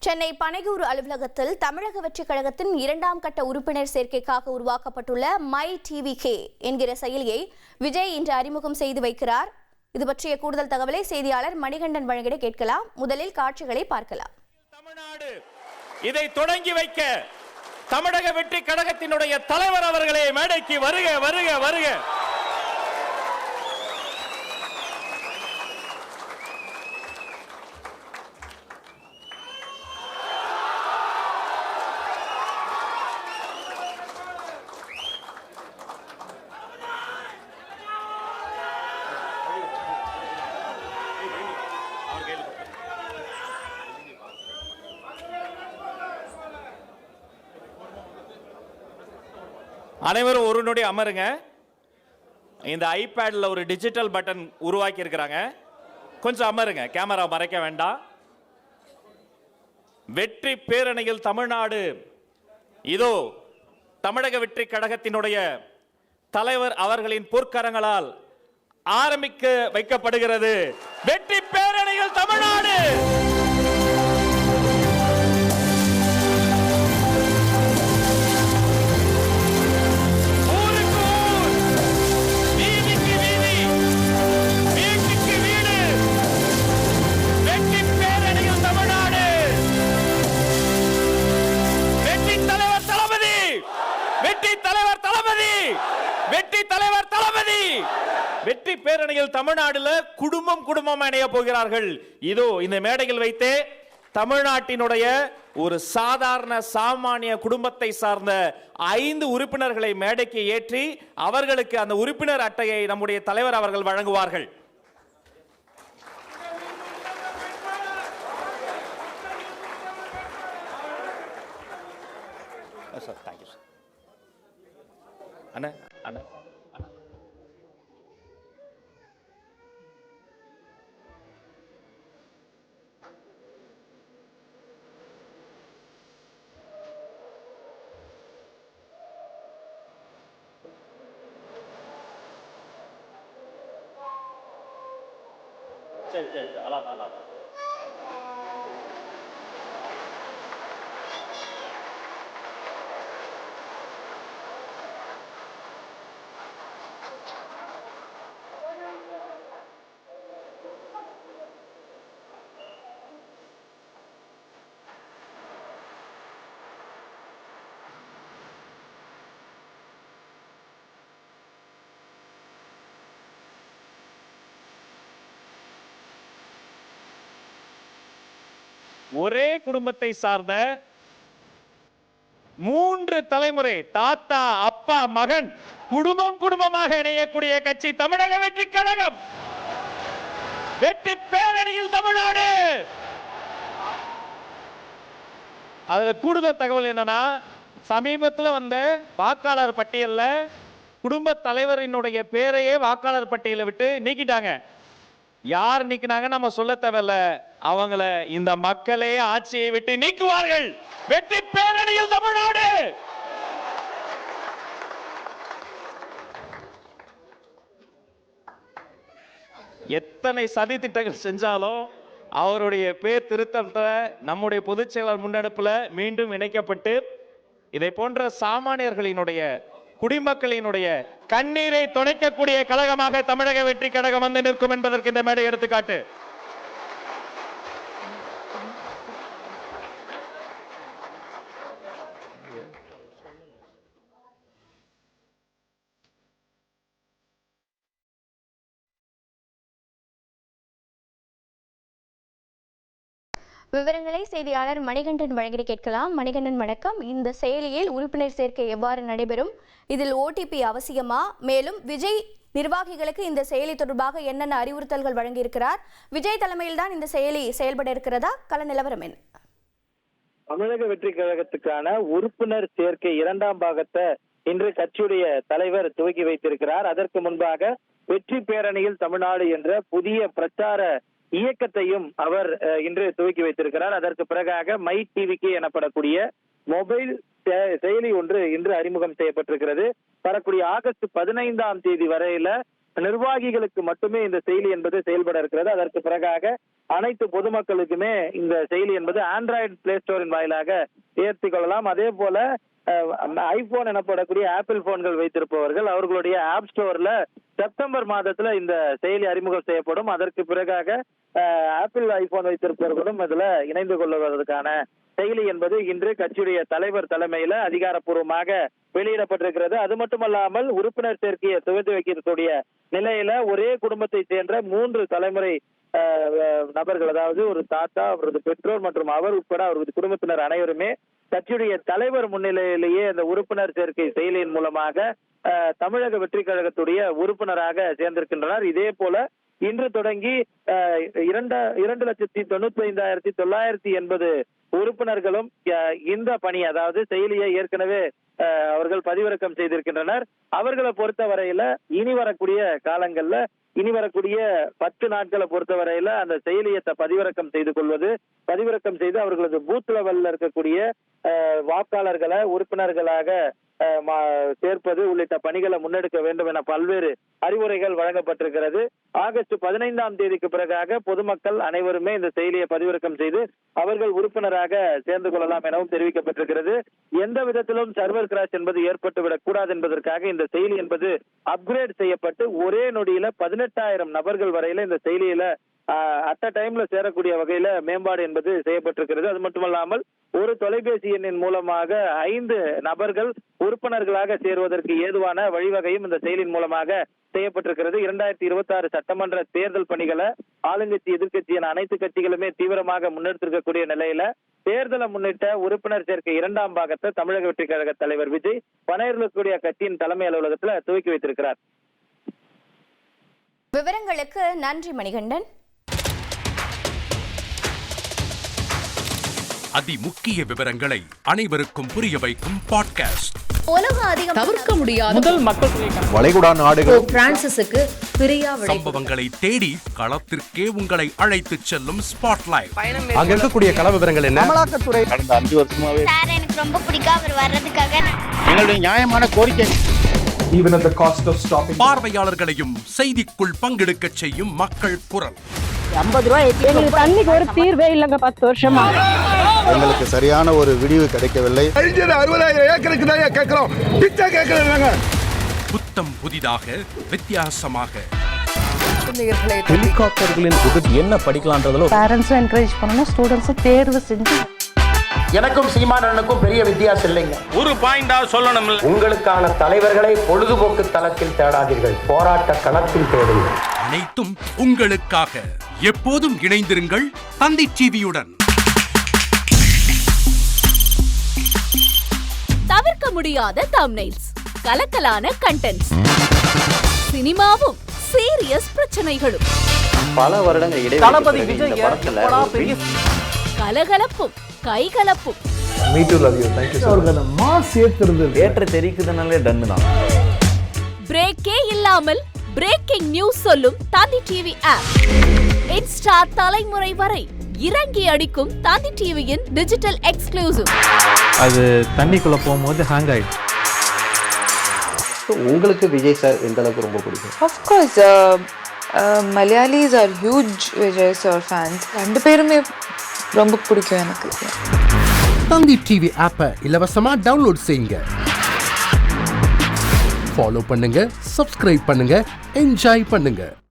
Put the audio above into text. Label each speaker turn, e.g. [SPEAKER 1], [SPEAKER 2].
[SPEAKER 1] சென்னை பனையூர் அலுவலகத்தில் தமிழக வெற்றிக் கழகத்தின் 2ஆம் கட்ட உறுப்பினர் சேர்க்கைக்காக உருவாக்கப்பட்டுள்ள மை டிவிகே என்கிற செயலியை விஜய் இன்று அறிமுகம் செய்து வைக்கிறார். இது பற்றிய கூடுதல் தகவலை செய்தியாளர் மணிகண்டன் வழங்கிட கேட்கலாம். முதலில் காட்சிகளை பார்க்கலாம்.
[SPEAKER 2] தமிழ்நாடு இதை தொடங்கி வைக்க தமிழக வெற்றிக் கழகத்தினுடைய தலைவர் அவர்களே மேடைக்கு வருக வருக வருக. அனைவரும் ஒரு நொடி அமருங்க. இந்த ஐபேட்ல ஒரு டிஜிட்டல் பட்டன் உருவாக்கி இருக்கிறாங்க. கொஞ்சம் அமருங்க, கேமரா மறைக்க வேண்டாம். வெற்றி பேரணியில் தமிழ்நாடு இதோ தமிழக வெற்றி கழகத்தினுடைய தலைவர் அவர்களின் பொற்கரங்களால் ஆரம்பிக்க வைக்கப்படுகிறது. வெற்றி பேரணியில் தமிழ்நாடு. வெற்றி பேரணியில் தமிழ்நாடுல குடும்பம் குடும்பம் இணைய போகிறார்கள். இதோ இந்த மேடையில் வைத்தே தமிழ்நாட்டினுடைய ஒரு சாதாரண சாமானிய குடும்பத்தை சார்ந்த 5 உறுப்பினர்களை மேடைக்கு ஏற்றி அவர்களுக்கு அந்த உறுப்பினர் அட்டையை நம்முடைய தலைவர் அவர்கள் வழங்குவார்கள். அண்ணா அண்ணா சரி சரி அலா அலா ஒரே குடும்பத்தை சார்ந்த 3 தலைமுறை தாத்தா அப்பா மகன் குடும்பம் குடும்பமாக இணையக்கூடிய கட்சி தமிழக வெற்றி கழகம். வெற்றி பேரணியில் தமிழ்நாடு. அதுல கூடுதல் தகவல் என்னன்னா, சமீபத்தில் வந்த வாக்காளர் பட்டியல்ல குடும்ப தலைவரினுடைய பேரையே வாக்காளர் பட்டியலை விட்டு நீக்கிட்டாங்க. யார் நீக்கினாங்க நம்ம சொல்ல தேவையில்ல, அவங்கள இந்த மக்களே ஆட்சியை விட்டு நீக்குவார்கள். வெற்றி பேரணியில் தமிழ்நாடு. எத்தனை சதி திட்டங்கள் செஞ்சாலும் அவருடைய பேர் திருத்தத்தை நம்முடைய பொதுச் செயலாளர் முன்னெடுப்புல மீண்டும் இணைக்கப்பட்டு இதை போன்ற சாமானியர்களினுடைய குடிமக்களினுடைய கண்ணீரை துடைக்கக்கூடிய கழகமாக தமிழக வெற்றி கழகம் வந்து நிற்கும் என்பதற்கு இந்த மேடை எடுத்துக்காட்டு.
[SPEAKER 1] விவரங்களை செய்தியாளர் மணிகண்டன் வழங்கிட கேட்கலாம். மணிகண்டன் வணக்கம். இந்த செயலியில் உறுப்பினர் சேர்க்கை எவ்வாறு நடைபெறும்? இதில் ஓடிபி அவசியமா? மேலும் விஜய் நிர்வாகிகளுக்கு இந்த செயலி தொடர்பாக என்னென்ன அறிவுறுத்தல்கள் வழங்கியிருக்கிறார்? விஜய் தலைமையில் தான் இந்த செயலி செயல்பட இருக்கிறதா? கள நிலவரம் என்ன?
[SPEAKER 3] தமிழக வெற்றி கழகத்துக்கான உறுப்பினர் சேர்க்கை 2ஆம் பாகத்தை இன்று கட்சியுடைய தலைவர் துவக்கி வைத்திருக்கிறார். அதற்கு முன்பாக வெற்றி பேரணியில் தமிழ்நாடு என்ற புதிய பிரச்சார இயக்கத்தையும் அவர் இன்று துவக்கி வைத்திருக்கிறார். அதற்கு பிறகாக மை டிவிகே எனப்படக்கூடிய மொபைல் செயலி ஒன்று இன்று அறிமுகம் செய்யப்பட்டிருக்கிறது. வரக்கூடிய ஆகஸ்ட் 15ஆம் தேதி வரையில நிர்வாகிகளுக்கு மட்டுமே இந்த செயலி என்பது செயல்பட இருக்கிறது. அதற்கு பிறகாக அனைத்து பொதுமக்களுக்குமே இந்த செயலி என்பது ஆண்ட்ராய்டு பிளே ஸ்டோரின் வாயிலாக ஏற்றிக் கொள்ளலாம். அதே போல ஐபோன் எனப்படக்கூடிய ஆப்பிள் போன்கள் வைத்திருப்பவர்கள் அவர்களுடைய ஆப் ஸ்டோர்ல செப்டம்பர் மாதத்துல இந்த செயலி அறிமுகம் செய்யப்படும். அதற்கு பிறகாக ஆப்பிள் ஐபோன் வைத்திருப்பவர்களும் இதுல இணைந்து கொள்வதற்கான செயலி என்பது இன்று கட்சியுடைய தலைவர் தலைமையில அதிகாரப்பூர்வமாக வெளியிடப்பட்டிருக்கிறது. அது மட்டுமல்லாமல் உறுப்பினர் சேர்க்கையை துவக்கி வைக்கக்கூடிய நிலையில ஒரே குடும்பத்தை சேர்ந்த 3 தலைமுறை நபர்கள், அதாவது ஒரு தாத்தா, அவரது பெற்றோர் மற்றும் அவர் உட்பட அவரது குடும்பத்தினர் அனைவருமே கட்சியுடைய தலைவர் முன்னிலையிலேயே அந்த உறுப்பினர் சேர்க்கை செயலியின் மூலமாக தமிழக வெற்றி கழகத்துடைய உறுப்பினராக சேர்ந்திருக்கின்றனர். இதே போல இன்று தொடங்கி 2,95,980 உறுப்பினர்களும் இந்த பணி, அதாவது செயலியை ஏற்கனவே அவர்கள் பதிவிறக்கம் செய்திருக்கின்றனர். அவர்களை பொறுத்தவரையில இனி வரக்கூடிய காலங்கள்ல, இனி வரக்கூடிய 10 நாட்களை பொறுத்தவரையில அந்த செயலியை பதிவிறக்கம் செய்து கொள்வது, பதிவிறக்கம் செய்து அவர்களது பூத் லெவல்ல இருக்கக்கூடிய வாக்காளர்களை உறுப்பினர்களாக சேர்ப்பது உள்ளிட்ட பணிகளை முன்னெடுக்க வேண்டும் என பல்வேறு அறிவுரைகள் வழங்கப்பட்டிருக்கிறது. ஆகஸ்ட் 15ஆம் தேதிக்கு பிறகாக பொதுமக்கள் அனைவருமே இந்த செயலியை பதிவிறக்கம் செய்து அவர்கள் உறுப்பினராக சேர்ந்து கொள்ளலாம் எனவும் தெரிவிக்கப்பட்டிருக்கிறது. எந்த விதத்திலும் சர்வர் கிராஷ் என்பது ஏற்பட்டுவிடக் கூடாது என்பதற்காக இந்த செயலி என்பது அப்கிரேட் செய்யப்பட்டு ஒரே நொடியில 18,000 நபர்கள் வரையில இந்த செயலியில அட் அ டைம்ல சேரக்கூடிய வகையில மேம்பாடு என்பது செய்யப்பட்டிருக்கிறது. அது மட்டுமல்லாமல் ஒரு தொலைபேசி எண்ணின் மூலமாக 5 நபர்கள் உறுப்பினர்களாக சேருவதற்கு ஏதுவான வழிவகையும் இந்த செயலின் மூலமாக செய்யப்பட்டிருக்கிறது. 2026 சட்டமன்ற தேர்தல் பணிகளை ஆளுங்கட்சி எதிர்கட்சி என அனைத்து கட்சிகளுமே தீவிரமாக முன்னெடுத்திருக்கக்கூடிய நிலையில தேர்தலை முன்னிட்ட உறுப்பினர் சேர்க்கை 2ஆம் பாகத்தை தமிழக வெற்றி கழக தலைவர் விஜய் பனையூரில் இருக்கக்கூடிய கட்சியின் தலைமை அலுவலகத்துல துவக்கி வைத்திருக்கிறார்.
[SPEAKER 1] விவரங்களுக்கு நன்றி மணிகண்டன்.
[SPEAKER 4] அதிமுக்கிய விவரங்களை அனைவருக்கும் புரிய வைக்கும் பாட்காஸ்ட்.
[SPEAKER 1] உலக அதிகம்
[SPEAKER 5] தவிர்க்க முடியாத
[SPEAKER 2] முதல் மக்கள்
[SPEAKER 6] வளைகுடா நாடுகள்
[SPEAKER 5] பிரான்சிஸுக்கு பிரியா
[SPEAKER 4] சம்பவங்களை தேடி களத்திற்கே உங்களை அழைத்துச் செல்லும் ஸ்பாட்லைட்.
[SPEAKER 6] அங்க இருக்கக்கூடிய கள விவரங்கள் என்ன?
[SPEAKER 3] அமலாக்கத்துறை
[SPEAKER 6] கடந்த 5 வருஷமாவே
[SPEAKER 7] சார் எனக்கு ரொம்ப பிடிக்கும் அவர் வர்றதுக்காக.
[SPEAKER 6] எங்களுடைய நியாயமான கோரிக்கை. Even at the cost of stopping.
[SPEAKER 4] பார்வையாளர்களையும் செய்திக்குள் பங்கெடுக்கச் செய்யும் மக்கள் குரல்.
[SPEAKER 8] 50 ரூபாய் எங்களுக்கு தண்ணிக்கு ஒரு தீர்வே இல்லைங்க 10 வருஷமா.
[SPEAKER 9] எங்களுக்கு சரியான ஒரு விடிவு கிடைக்கவில்லை.
[SPEAKER 6] 60,000 ஏக்கருக்கு தான் கேட்கிறோம், பிச்சை கேட்கிறோம்.
[SPEAKER 4] புத்தம் புதிதாக வித்தியாசமாக
[SPEAKER 6] ஹெலிகாப்டர்களின் விபத்து என்ன படிக்கலான்றதுல
[SPEAKER 8] பேரண்ட்ஸும் என்கரேஜ் பண்ணணும், ஸ்டூடெண்ட்ஸும் தேர்வு செஞ்சு.
[SPEAKER 10] எனக்கும் சீமானனுக்கும் பெரிய வித்தியாசம் இல்லைங்க.
[SPEAKER 2] ஒரு பாயிண்டா சொல்லணும்.
[SPEAKER 10] உங்களுக்கான தலைவர்களை பொழுதுபோக்கு தளத்தில் தேடாதீர்கள், போராட்ட களத்தில் தேடுங்கள்.
[SPEAKER 4] அனைத்தும் உங்களுக்காக. எப்போதும் இணைந்திருங்கள் தந்தி டிவியுடன்.
[SPEAKER 5] தவிர்க்க முடியாத தம்ப்நெயில்ஸ், கலக்கலான கண்டென்ட்ஸ், சினிமாவும் சீரியஸ் பிரச்சனைகளும்,
[SPEAKER 10] பல வருடங்கள்
[SPEAKER 3] தளபதி Vijay
[SPEAKER 5] கலகலப்பும் கைகலப்பும்.
[SPEAKER 6] Me too, love you. Thank you so much.
[SPEAKER 10] ஏற்ற தெரிக்குதுனாலே டன்னு தான்.
[SPEAKER 5] பிரேக்கே இல்லாமல் பிரேக்கிங் நியூஸ் சொல்லும் தந்தி டிவி ஆப். இன்ஸ்டா தலைமுறை வரை இறங்கி அடிக்கும் தந்தி டிவியின் டிஜிட்டல் எக்ஸ்க்ளூசிவ்.
[SPEAKER 6] அது தண்ணிக்குள்ள போகும்போது ஹேங் ஆயிடுச்சு.
[SPEAKER 10] உங்களுக்கு விஜய் சார் எந்த அளவுக்கு ரொம்ப பிடிக்கும்?
[SPEAKER 11] Of course, Malayalis are huge Vijay sir fans. 2 பேருமே ரொம்ப பிடிக்கும் எனக்கு.
[SPEAKER 4] தந்தி டிவி ஆப்பை இலவசமா டவுன்லோட் செய்யுங்க. ஃபாலோ பண்ணுங்க, சப்ஸ்கிரைப் பண்ணுங்க, என்ஜாய் பண்ணுங்க.